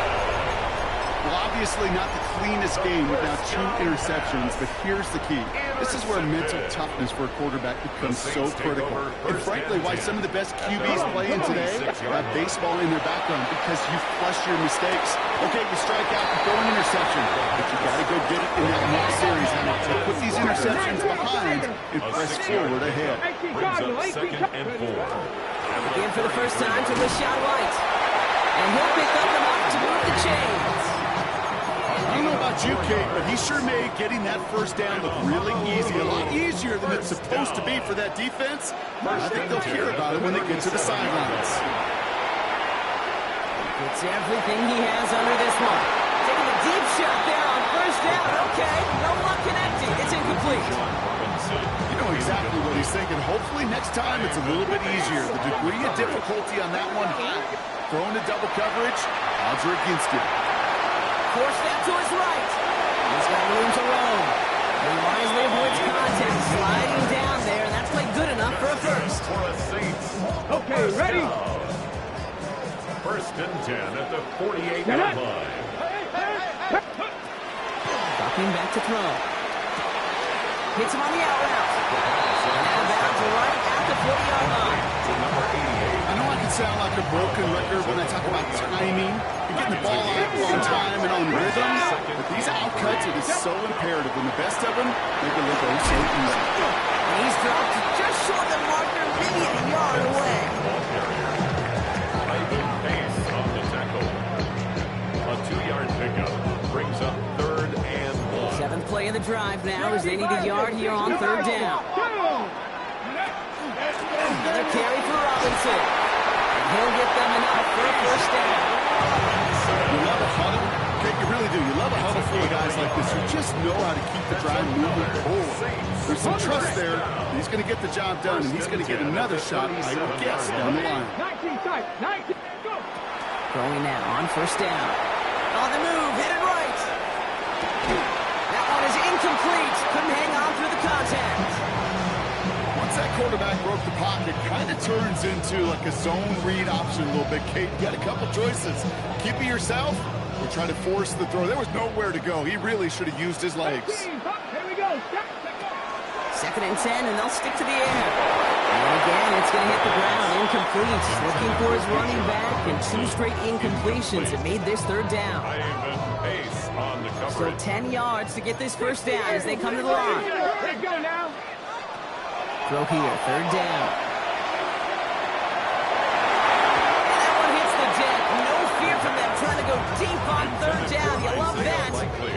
Well, obviously not the cleanest game with now 2 interceptions, but here's the key. This is where mental toughness for a quarterback becomes so critical. And frankly, why some of the best QBs playing today have baseball in their background because you flush your mistakes. Okay, you strike out, you throw an interception, but you got to go get it in that next series. So put these interceptions behind and press forward ahead. Brings up second and 4. Again for the first time to Rashad White. And he'll pick up enough to move the chains. I don't know about you, Kate, but he sure made getting that first down look really easy. A lot easier than it's supposed to be for that defense. I think they'll hear about it when they get to the sidelines. It's everything he has under this one. Taking a deep shot there on first down. Okay, no luck connecting. It's incomplete. You know exactly what he's thinking. Hopefully next time it's a little bit easier. The degree of difficulty on that one high. Throwing to double coverage, odds are against you. Forced that to his right. He's got room to roam. He wisely avoids contact, sliding down there, and that's played good enough for a first. For a Saints. Okay, ready. First and 10 at the 48-yard line. Dropping back to throw. Hits him on the out route. And out of right at the 40-yard line. Number 88. I know I can sound like a broken record when I talk about timing and getting the ball out on time and on rhythm, but these outcuts are just so imperative, and the best of them make it look so easy. And he's dropped just short of the marker, maybe a yard away. Ball carrier. Ivan Pace on the tackle. A 2-yard pickup brings up 3rd and 1. 7th play of the drive now as they need a yard here on 3rd down. Another carry for Robinson. And he'll get them enough for a 1st down. You love a huddle. Okay, you really do. You love a huddle full of guys like this who just know how to keep the drive moving forward. There's some trust there. He's going to get the job done, and he's going to get another shot, I guess, down the line. 19 tight. 19. Go. Going now on 1st down. On the move, headed right. That one is incomplete. Couldn't hang on through the contact. Once that quarterback broke the pocket, kind of turns into like a zone read option a little bit. Kate, you got a couple choices. Keep it yourself or try to force the throw. There was nowhere to go. He really should have used his legs. Here we go. 2nd and 10, and they'll stick to the air. And again, it's going to hit the ground. Incomplete. Looking for his running back, and 2 straight incompletions. It made this 3rd down. Ivan Pace on the So coverage. 10 yards to get this 1st down as they come to the line. Let's go now. Throw here, 3rd down. And that one hits the deck. No fear from them trying to go deep on 3rd down. You love that.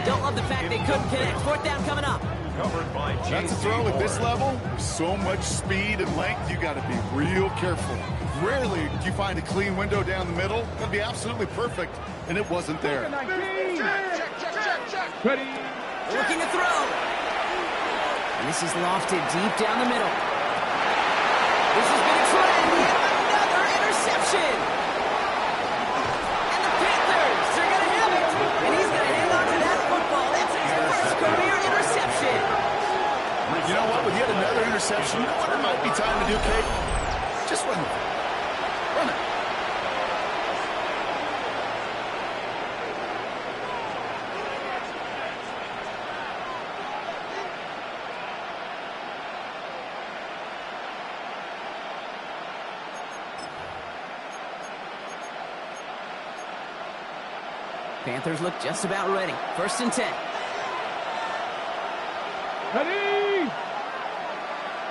Don't love the fact they couldn't connect. 4th down coming up. Covered by That's a throw at this level. So much speed and length, you got to be real careful. Rarely do you find a clean window down the middle. That'd be absolutely perfect, and it wasn't there. 19. Ready. Looking to throw. And this is lofted deep down the middle. This has been a trend. Yet another interception. And the Panthers are going to have it. And he's going to hang on to that football. That's his first career interception. You know what? With yet another interception, you know what it might be time to do, Kate? Just run it. Run it. Panthers look just about ready. 1st and 10. Ready.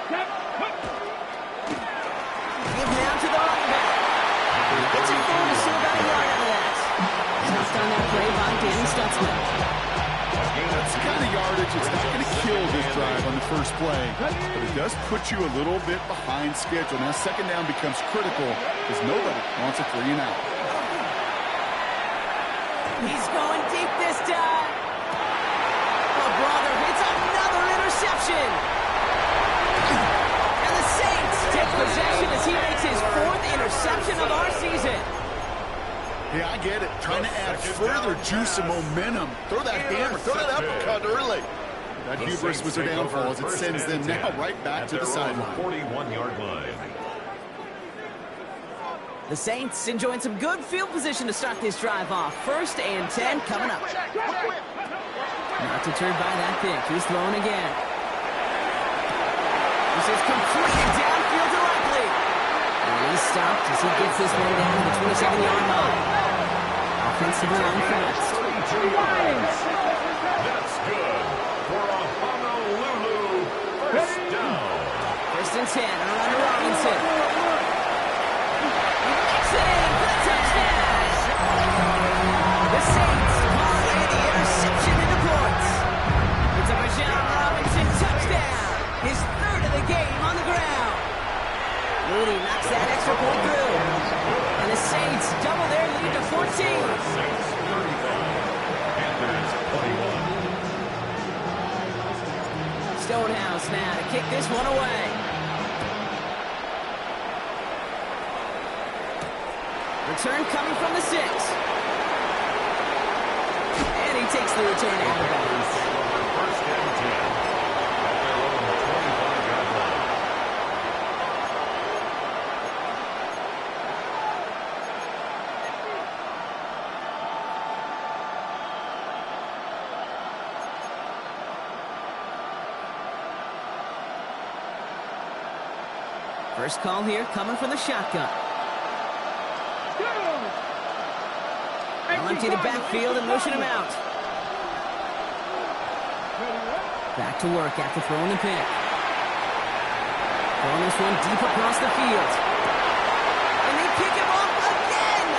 Set. Give now to the running back. Gets it forward to see about a yard out of that. Touched on that play by Danny Stutzman. That's the kind of yardage it's not going to kill this drive on the first play, but it does put you a little bit behind schedule. Now 2nd down becomes critical because nobody wants a 3 and out. He's going deep this time. Oh, brother, it's another interception. And the Saints take possession as he makes his 4th interception of our season. Yeah, I get it. Trying to add further juice and momentum. Throw that hammer, throw that uppercut early. That hubris was their downfall as it sends them now right back to the sideline. 41-yard line. The Saints enjoying some good field position to start this drive off. 1st and 10 coming up. Not deterred by that pick. He's throwing again. This is completely downfield directly. And he's stopped as he gets this one down to the 27-yard line. Offensive line fast. That's good for a Honolulu 1st down. 1st and 10. Around to Robinson. Exiting for the touchdown. The Saints parlay the interception into points. It's a Bijan Robinson touchdown. His 3rd of the game on the ground. Mooney knocks that extra point through. And the Saints double their lead to 14. Saints 35. Panthers 21. Stonehouse now to kick this one away. Return coming from the 6. And he takes the return out of bounds. 1st and 10. At their own 25-yard line. First call here coming from the shotgun. They'll empty the backfield and motion him out. Back to work after throwing the pick. Throwing this one deep across the field. And they pick him off again!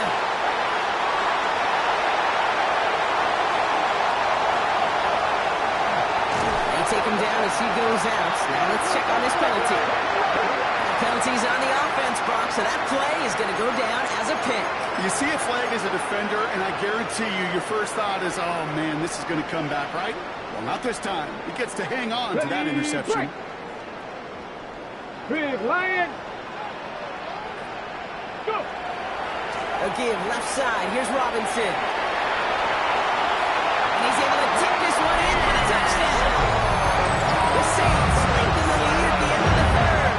They take him down as he goes out. Now let's check on this penalty. The penalty's on the offense box, so that play is going to go down as a pick. You see a flag as a defender, and I guarantee you, your first thought is, oh, man, this is going to come back, right? Well, not this time. He gets to hang on to that interception. Big Lion. Go. Again, left side. Here's Robinson. And he's able to tip this one in for the touchdown. The Saints lengthen the lead at the end of the third.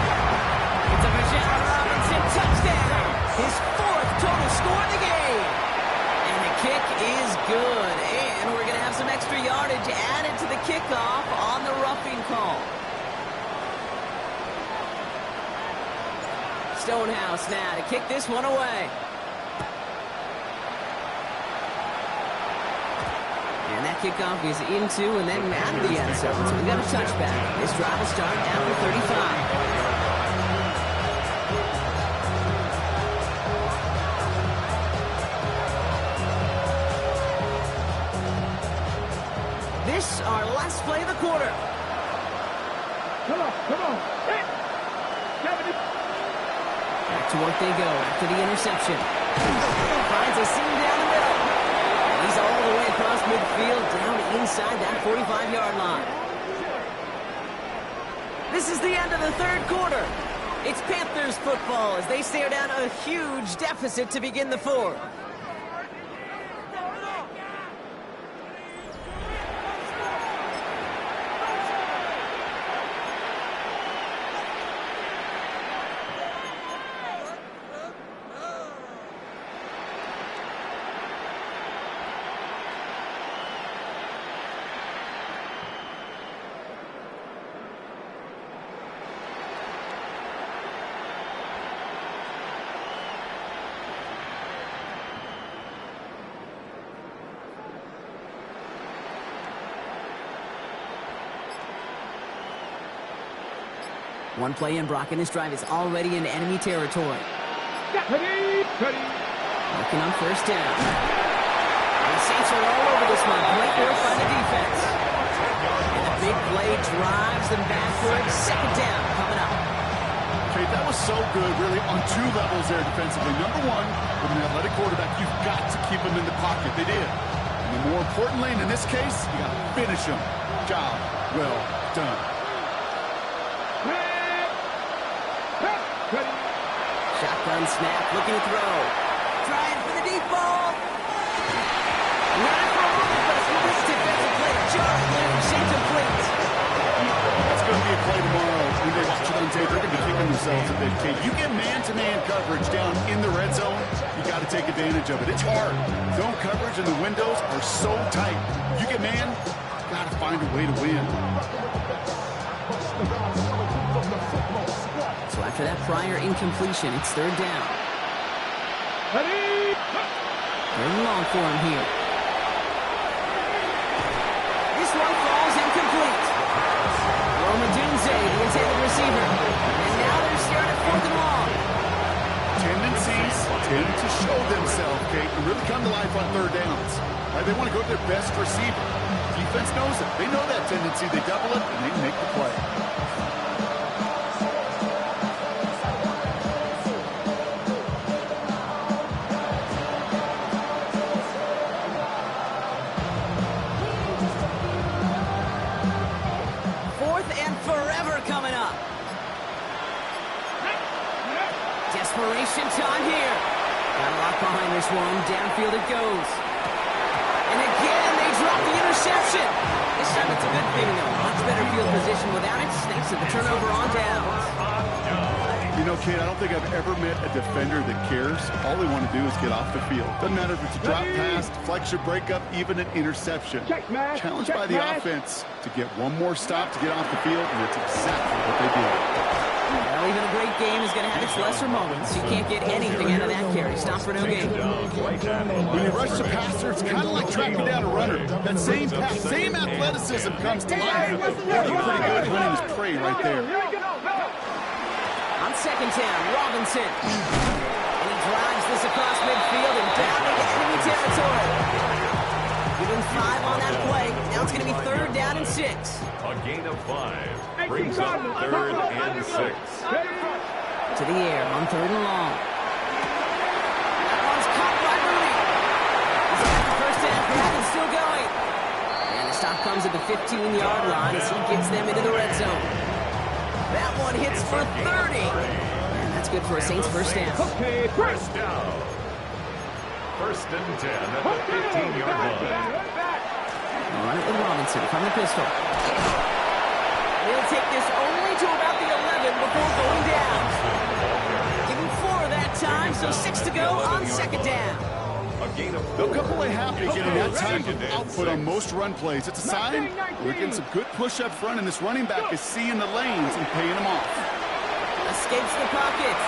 It's a Bijan Robinson touchdown. His fourth total score in the game. And the kick is good. And we're going to have some extra yardage added to the kickoff on the roughing call. Stonehouse now to kick this one away. And that kickoff is into and then out of the end zone. So we've got a touchback. This drive will start after 35. This our last play of the quarter. Come on. Hey. Back to work they go after the interception. Finds a seam down the middle. And he's all the way across midfield down inside that 45-yard line. This is the end of the third quarter. It's Panthers football as they stare down a huge deficit to begin the fourth. One play in, Brock, and this drive is already in enemy territory. Working on first down. The Saints are all over this one. Great work by the defense. And the big play drives them backwards. Second down coming up. Okay, that was so good, really, on two levels there defensively. Number one, with an athletic quarterback, you've got to keep him in the pocket. They did. And more importantly, in this case, you got to finish him. Job well done. Shotgun snap, looking to throw. Trying for the deep ball. Running for a moment, but it's this defensive play. Jarring loose, incomplete. That's going to be a play tomorrow. When they watch it on tape, they're going to be kicking themselves a bit. Okay, you get man-to-man coverage down in the red zone, you got to take advantage of it. It's hard. Zone coverage and the windows are so tight. You get man, you got to find a way to win. So after that prior incompletion, it's third down. Third and long for him here. This one falls incomplete. Romadunze, the intended receiver. And now they're staring at fourth and long. Tendencies tend to show themselves, Kate, and really come to life on third downs. Right? They want to go to their best receiver. Defense knows it. They know that tendency. They double it, and they make the play. Desperation time here. Got a lot behind this one. Downfield it goes. And again, they drop the interception. This time it's a good thing, though. Much better field position without it. Thanks to the turnover on downs. You know, Kate, I don't think I've ever met a defender that cares. All they want to do is get off the field. Doesn't matter if it's a drop pass, deflection, breakup, even an interception. Challenged by the offense to get one more stop to get off the field, and that's exactly what they did. Well, Well, even a great game is going to have its lesser moments. You can't get anything out of that carry. Stop for no gain. When you rush the passer, it's kind of like tracking down a runner. That same pass, same athleticism comes to life. Pretty good hunting his prey right there. On second down, Robinson. And he drives this across midfield and down into enemy territory. Give him 5 on that play. Now it's going to be third down and 6. A gain of 5 brings up third and 6. To the air on third and long. That one's caught by Mooney. He's got the first down grab and still going. And the stop comes at the 15-yard line as he gets them into the red zone. That one hits for 30. And that's good for a Saints first down. Okay, first down. First and 10 at the 15-yard line. Run it with Robinson from the pistol. He'll take this only to about the 11 before going down. Give him 4 that time, so 6 to go on second down. They'll come away happy getting that type of output on most run plays. It's a sign we're getting some good push up front, and this running back is seeing the lanes and paying them off. Escapes the pocket.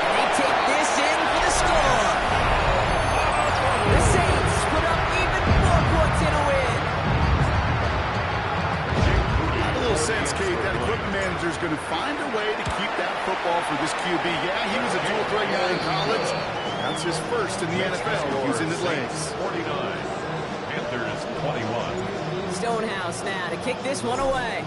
And they take this in for the score. The Saints put up even more points in a win. I have a little sense, Kate, that equipment manager is going to find a way to keep that football for this QB. Yeah, he was a dual threat guy in college. That's his first in the NFL using his legs. 49. Panthers 21. Stonehouse now to kick this one away.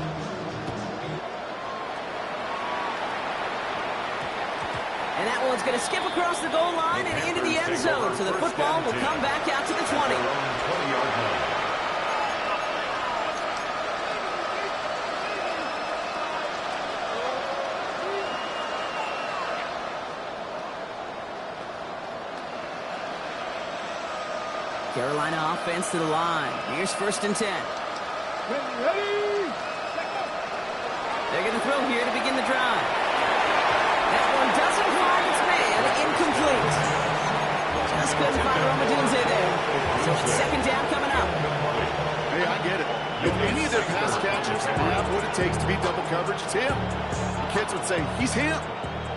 And that one's going to skip across the goal line and into the end zone. So the football will come back out to the 20. 20-yard line. Carolina offense to the line. Here's first and 10. They're going to throw here to begin the drive. That one doesn't find its man. Incomplete. Just couldn't find Romadunze there. So it's second down coming up. Hey, I get it. If any of their pass catchers have what it takes to beat double coverage, it's him. The kids would say, he's him.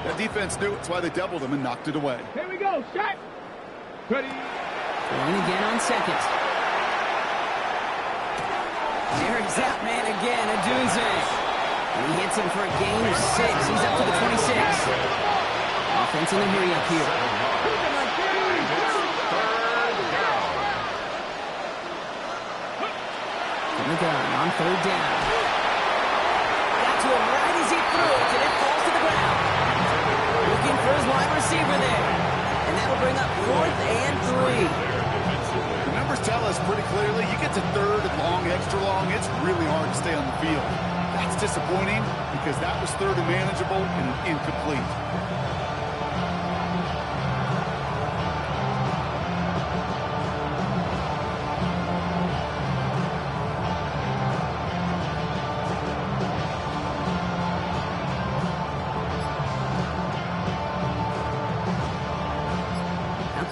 That defense knew it. That's why they doubled him and knocked it away. Here we go. Shot. Ready. Throwing again on second. There's that man again, Adunze. He hits him for a gain of 6. He's up to the 26. Offense in the hurry up here. From the gun on third down. Got to him right as he threw it, and it falls to the ground. Looking for his wide receiver there. And that'll bring up fourth and 3. The numbers tell us pretty clearly, you get to third and long, extra long, it's really hard to stay on the field. That's disappointing because that was third and manageable and incomplete.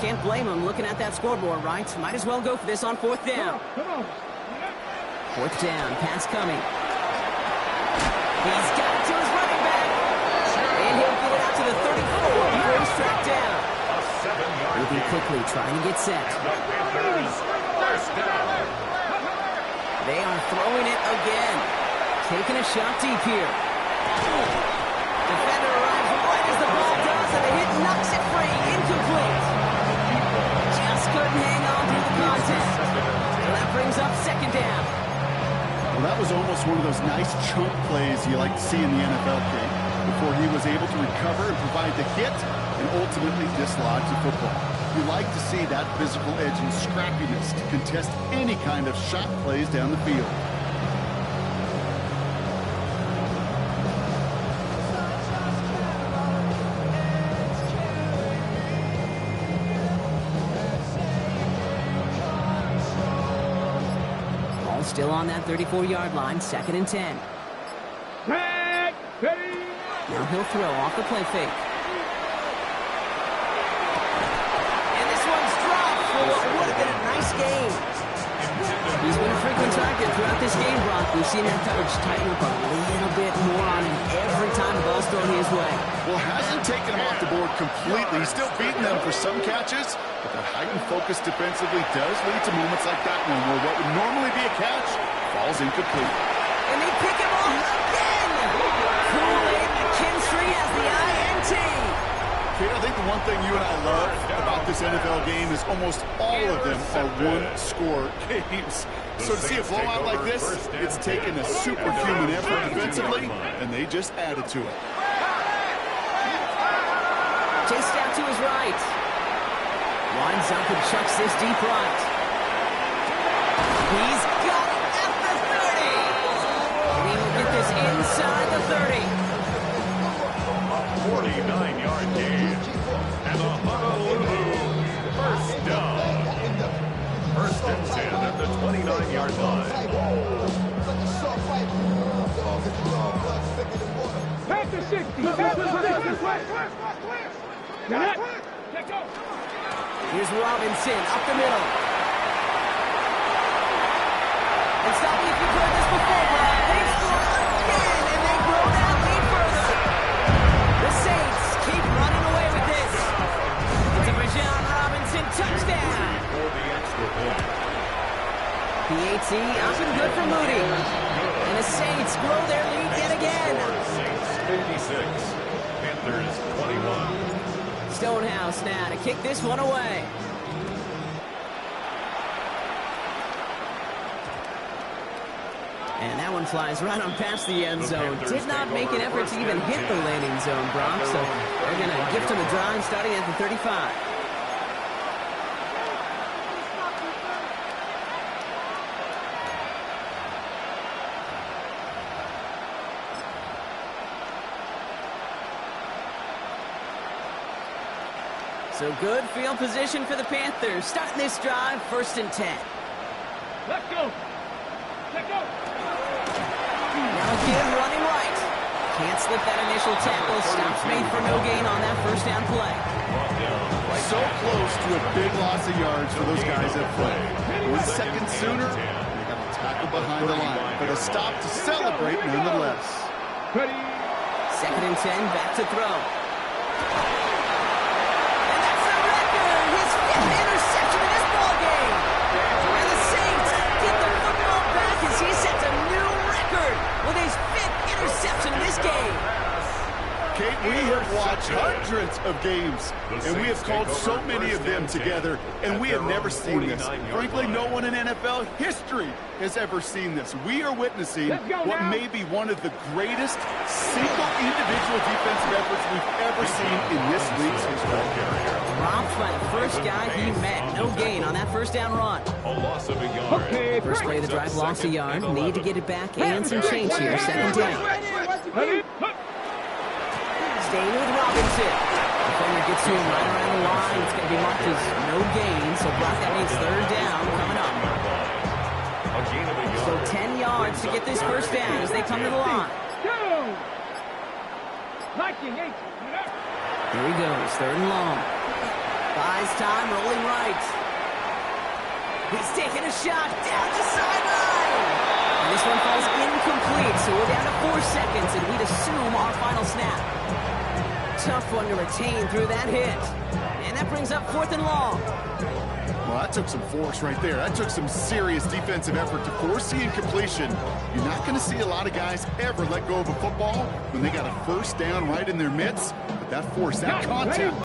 Can't blame him looking at that scoreboard, right? Might as well go for this on fourth down. Fourth down, pass coming. He's got it to his running back. And he'll get it out to the 34 before he's tracked down. Moving quickly, trying to get set. They are throwing it again. Taking a shot deep here. Defender arrives right as the ball does, and the hit knocks it free. Incomplete. Couldn't hang on through the contest. So that brings up second down. Well, that was almost one of those nice chunk plays you like to see in the NFL game before he was able to recover and provide the hit and ultimately dislodge the football. You like to see that physical edge and scrappiness to contest any kind of shot plays down the field. Still on that 34-yard line, second and 10. Now he'll throw off the play fake. And this one's dropped for what would have been a nice game. He's been a frequent target throughout this game, Brock. We've seen that coverage tighten up a little bit more on him every time the ball's thrown his way. Well, hasn't taken him off the board completely. He's still beating them for some catches, but that heightened focus defensively does lead to moments like that one where what would normally be a catch falls incomplete. And they pick him off again! Kool-Aid McKinstry has the INT. Kate, I think the one thing you and I love about this NFL game is almost all of them are one-score games. So to see a blowout like this, it's taken a superhuman effort defensively, and they just added to it. Chased out to his right. Lines up and chucks this deep right. He's got it at the 30. And he will get this inside the 30. 49-yard gain. And the Honolulu first down. First and 10 at the 29-yard line. Pass to 60. Pass to 60. Here's Robinson up the middle. And stop me if you've heard this before, Brad. They score again, and they grow that lead further. The Saints keep running away with this. It's a Bijan Robinson touchdown. For the extra point. PAT up and good for Moody. And the Saints grow their lead yet again. Saints 56. Panthers 21. Stonehouse now to kick this one away. And that one flies right on past the end zone. Did not make an effort to even hit the landing zone, Brock. So they're going to gift him a drive starting at the 35. So good field position for the Panthers. Starting this drive, 1st and 10. Let's go. Let's go. Now again, running right. Can't slip that initial tackle. Stops made for no gain on that first down play. So close to a big loss of yards for those guys at play. 1 second sooner, they got a tackle behind the line, but a stop to celebrate nonetheless. Ready. 2nd and 10, back to throw. And that's the record! His 5th interception in this ballgame! And the Saints get the football back as he sets a new record with his 5th interception in this game. Kate, we have watched hundreds of games, and we have called so many of them together, and we have never seen this. Frankly, no one in NFL history has ever seen this. We are witnessing what may be one of the greatest single individual defensive efforts we've ever seen in this league's history. Dropped by the first guy he met. No gain on that first down run. A loss of a yard. Okay, First play of the drive, lost a yard. Need to get it back and some change here. 2nd down. Staying with Robinson. Defender gets to him right around the line. It's going to be marked as no gain. So Brock, that means 3rd down coming up. A gain of a yard. So 10 yards to get this first down as they come to the line. Here he goes, 3rd and long. Buys time, rolling right. He's taking a shot down the sideline. And this one falls incomplete, so we're down to 4 seconds, and we'd assume our final snap. Tough one to retain through that hit. And that brings up 4th and long. Well, that took some force right there. That took some serious defensive effort to force the incompletion. You're not going to see a lot of guys ever let go of a football when they got a first down right in their midst. But that force, that contact.